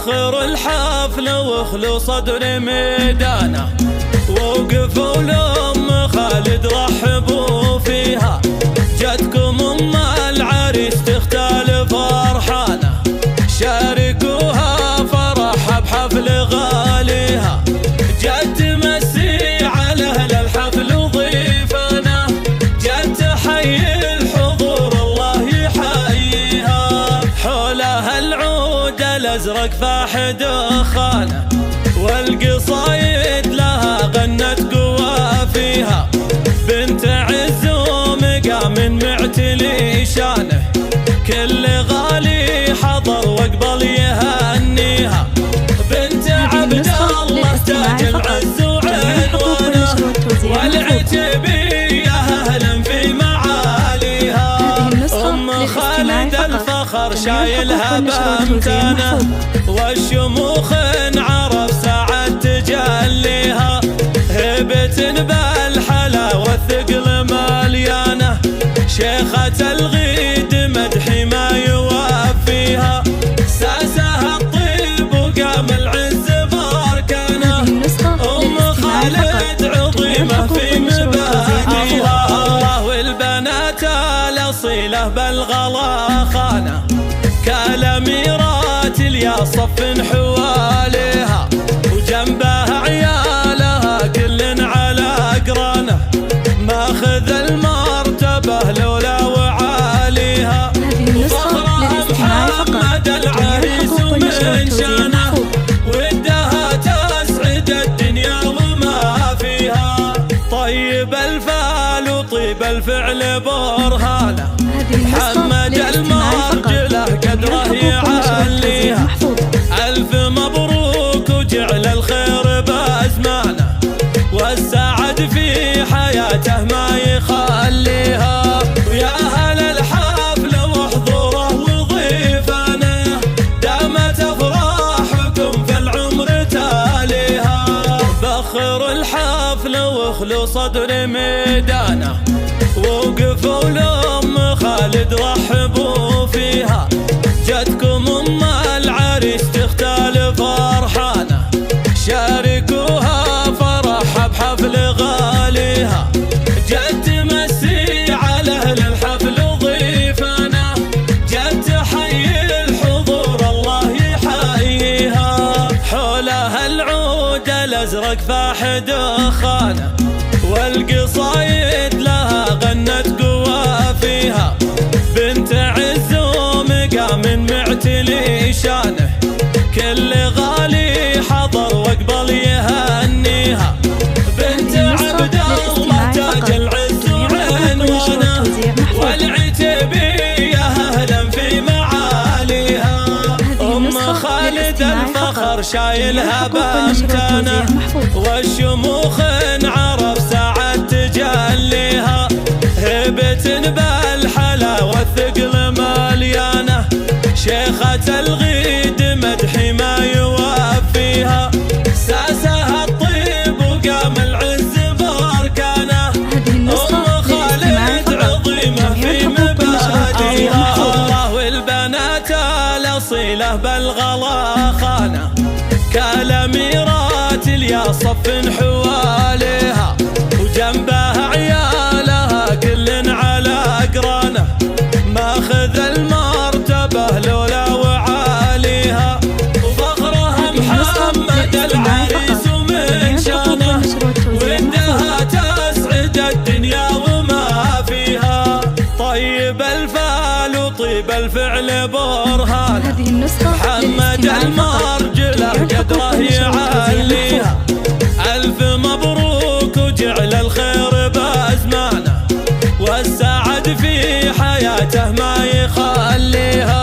بخر الحفل واخلو صدر ميدانه، ووقفوا لأم خالد رحبوا فيها. جتكم أم العريس تختال فرحانه، شاركوها فرح بحفل غاليها. جت تمسي على أهل الحفل وضيفانه، جت تحيي الحضور الله يحييها. حولها العود الأزرق فاح دخانه، والقصايد لها غنت قوافيها. بنت عز ومقام معتلي شانه، كل غالي حضر واقبل يهنيها. بنت عبد الله تاج العز وعنوانه، والعتبية أهلا في معاليها. أم خالد الفخر شايلها بامتانه، والشموخ عرف ساعة تجليها. هبة بالحلا والثقل مليانه، شيخة الغيد مدحي ما يوفيها. ساسها الطيب وقام العز باركانه، أم خالد عظيمة في مبانيها. الله والبنات الأصيلة بالغلا خانه، كالأميرات اليا صف حواليها. وجنبها عيالها كل على أقرانه، ماخذ المرتبة لولا وعاليها. وفخرها محمد العريس ومن شانه، ودها تسعد الدنيا وما فيها. طيب الفال وطيب الفعل برهانه، محمد المرجله قدره يعليها. ألف مبروك وجعل الخير بأزمانه، والسعد في حياته ما يخليها. ويا أهل الحفل وحضوره وضيفانه، دامت أفراحكم في العمر تاليها. بخر الحفل واخلو صدر ميدانه، ووقفوا لأم خالد رحبوا فيها. جتكم أم العريس تختال فرحانه، شاركوها فرح بحفل غاليها. جت تمسي على أهل الحفل وضيفانه، جت تحيي الحضور الله يحييها. حولها العود الأزرق فاح دخانه، والقصايد لها غنت قوافيها. بنت عز ومقام معتلي شانه، كل غالي حضر واقبل يهنيها. بنت عبد الله تاج العز وعنوانه، والعتبية أهلا في معاليها. أم خالد الفخر شايلها بامتانه، والشموخ عرف ساعة تجليها. هبة بالحلا والثقل مليانه، شيخة الغيد مدحي ما يوفيها. ساسها الطيب وقام العز باركانه، أم خالد عظيمة في مبادئها. الله والبنات الأصيلة بالغلا خانه، كالأميرات اليا صف حواليها. وجنبها عيالها كل على أقرانه، ماخذ المرتبة لولا وعاليها. وفخرها محمد العريس ومن شانه، ودها تسعد الدنيا وما فيها. طيب الفال وطيب الفعل برهانه، محمد المرجله قدره يعليها. ألف مبروك وجعل الخير بأزمانه، والسعد في حياته ما يخليها.